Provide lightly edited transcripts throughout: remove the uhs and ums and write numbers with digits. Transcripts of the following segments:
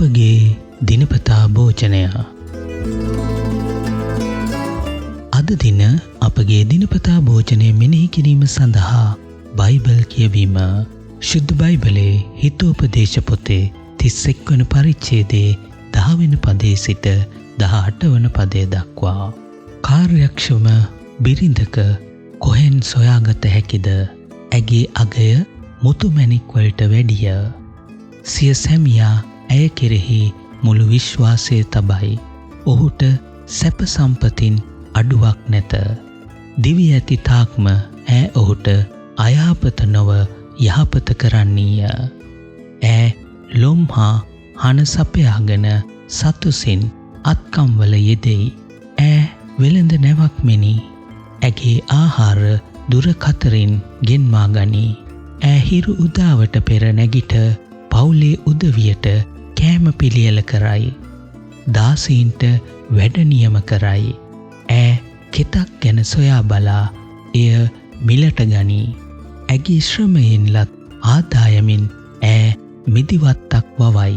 අපගේ දිනපතා භෝජනය. අද දින අපගේ දිනපතා භෝජනය මෙනෙහි කිරීම සඳහා බයිබල් කියවීම. ශුද්ධ බයිබලයේ හිතෝපදේශ පොතේ 31 වන පරිච්ඡේදයේ 10 වෙනි පදයේ සිට 18 වන පදය දක්වා. කාර්යක්ෂම බිරිඳක කොහෙන් සොයාගත හැකිද? ඇගේ අගය මුතුමැණික් වලට වැඩිය. සිය සැමියා ඇය කෙරෙහි මුළු විශ්වාසය තබයි. ඔහුට සැප සම්පතින් අඩුවක් නැත. දිවි ඇති තාක්ම ඈ ඔහුට අයහපත නොව යහපත කරන්නීය. ඈ ලොම් හා හන සපයාගෙන සතුසින් අත්කම්වල යෙදෙයි. ඈ වෙළඳ නැවක් මෙනි. ඇගේ ආහාර දුරකතරින් ගෙන්වා ගනී. ඈ හිරු උදාවට පෙර නැගිට පවුලේ උදවියට කෑම පිළියෙල කරයි. දාසීන්ට වැඩ නියම කරයි. ඈ කෙතක් ගැන සොයා බලා එය මිලට ගනී. ඇගේ ශ්‍රමයෙන්ලත් ආදායමින් ඈ මිදිවත්තක් වවයි.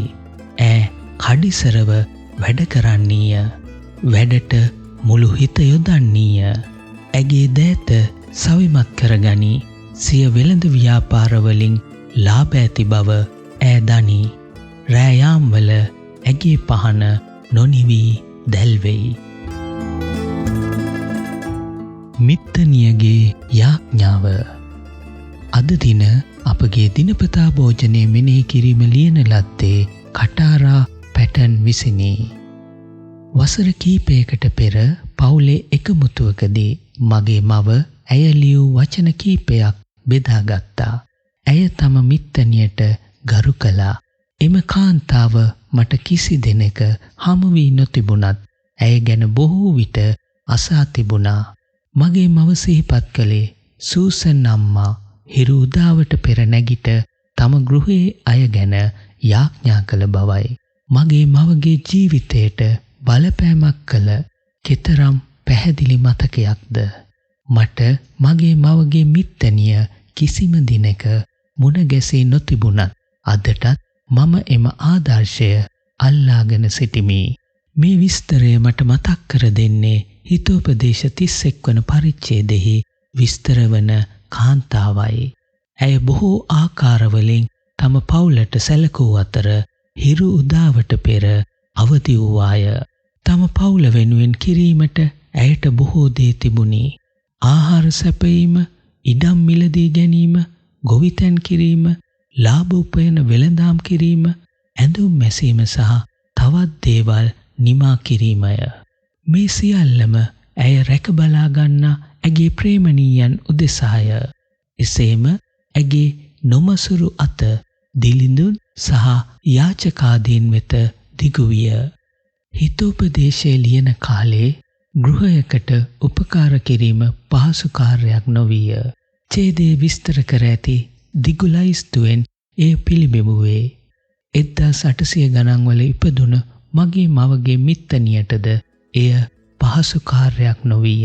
ඈ කඩිසරව වැඩ කරන්නීය. වැඩට මුළු හිත යොදන්නීය. ඇගේ දෑත සවිමත් කරගනී. සිය වෙළඳ ව්‍යාපාරවලින් ලාභ ඇති බව ඈ දනී. රෑයාම්වල ඇගේ පහන නොනිවී දැල්වෙයි. මිත්තනියගේ යාඥාව. අද දින අපගේ දිනපතා භෝජනය මෙනෙහි කිරීම ලියන ලද්දේ කටාරා පැටන් විසිනි. වසර කීපයකට පෙර පවුලේ එකමුතුවකදී මගේ මව ඇය ලියූ වචන කීපයක් බෙදාගත්තා. ඇය තම මිත්තනියට ගරු කළා. එම කාන්තාව මට කිසි දෙනෙක හමු වී නොතිබුණත් ඇය ගැන බොහෝ විට අසා තිබුණා. මගේ මව සිහිපත් කළේ සූසන් අම්මා හිරු උදාවට පෙර නැගිට තම ගෘහයේ අය ගැන යාඥා කළ බවයි. මගේ මවගේ ජීවිතයට බලපෑමක් කළ කෙතරම් පැහැදිලි මතකයක්ද. මට මගේ මවගේ මිත්තනිය කිසිම දිනක මුණ ගැසී නොතිබුණත් අදටත් මම එම ආදර්ශය අල්ලාගෙන සිටිමි. මේ විස්තරය මට මතක් කර දෙන්නේ හිතෝපදේශ 31 වන පරිච්ඡේදෙහි විස්තර වන කාන්තාවයි. ඇය බොහෝ ආකාරවලින් තම පවුලට සැලකූ අතර හිරු උදාවට පෙර අවදි වූවාය. තම පවුල වෙනුවෙන් කිරීමට ඇයට බොහෝ දේ තිබුණි. ආහාර සැපයීම, ඉඩම් මිලදී ගැනීම, ගොවිතැන් කිරීම, ලාභ උපයන වෙළඳාම් කිරීම, ඇඳුම් මැසීම සහ තවත් දේවල් නිමා කිරීමය. මේ සියල්ලම ඇය රැක බලා ගන්නා ඇගේ ප්‍රේමණීයන් උදෙසාය. එසේම ඇගේ නොමසුරු අත දිලිඳුන් සහ යාචකාදීන් වෙත දිගු විය. හිතෝපදේශය ලියන කාලේ ගෘහයකට උපකාර කිරීම පහසු කාර්යයක් නොවිය. ඡේදයේ විස්තර කර ඇති දිගු ලයිස්තුවෙන් එය පිළිබිඹුවේ. 1800 ගණන්වල ඉපදුන මගේ මවගේ මිත්තනියටද එය පහසු කාර්යයක් නොවිය.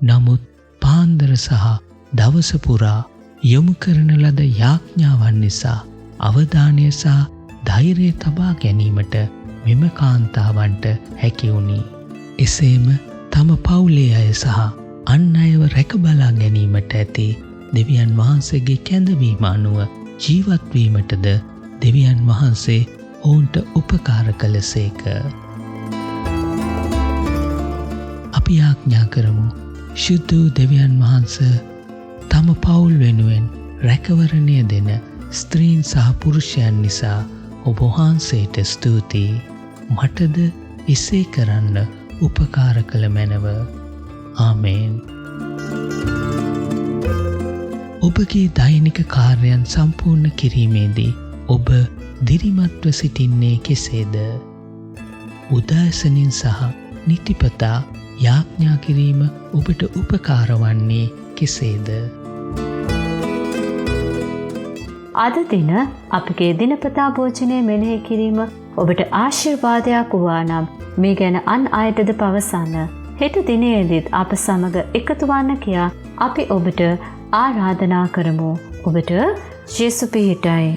නමුත් පාන්දර සහ දවස පුරා යොමු කරන ලද යාඥාවන් නිසා අවධානය සහ ධෛර්යය තබා ගැනීමට මෙම කාන්තාවන්ට හැකි වුණි. එසේම තම පවුලේ අය සහ අන් අයව රැක බලා ගැනීමට ඇති දෙවියන් වහන්සේගේ කැඳවීම අනුව ජීවත් වීමටද දෙවියන් වහන්සේ ඔවුන්ට උපකාර කළසේක. අපි යාඥා කරමු. ශුද්ධ වූ දෙවියන් වහන්සේ තම පවුල් වෙනුවෙන් රැකවරණය දෙන ස්ත්‍රීන් සහ පුරුෂයන් නිසා ඔබ වහන්සේට ස්තුතියි. මටද එසේ කරන්න උපකාර කළ මැනව. ආමේන්. ඔබගේ දෛනික කාර්යයන් සම්පූර්ණ කිරීමේදී ඔබ දිරිමත්ව සිටින්නේ කෙසේද? උදෑසනින් සහ නිතිපතා යාඥා කිරීම ඔබට උපකාර වන්නේ කෙසේද? අද දින අපගේ දිනපතා භෝජනය මෙනෙහි කිරීම ඔබට ආශිර්වාදයක් වූවා නම් මේ ගැන අන් අයටද පවසන්න. හෙට දිනයේදීත් අප සමග එකතු වන්න කියා අපි ඔබට ආරාධනා කරමු. ඔබට ජේසු පිහිටයි.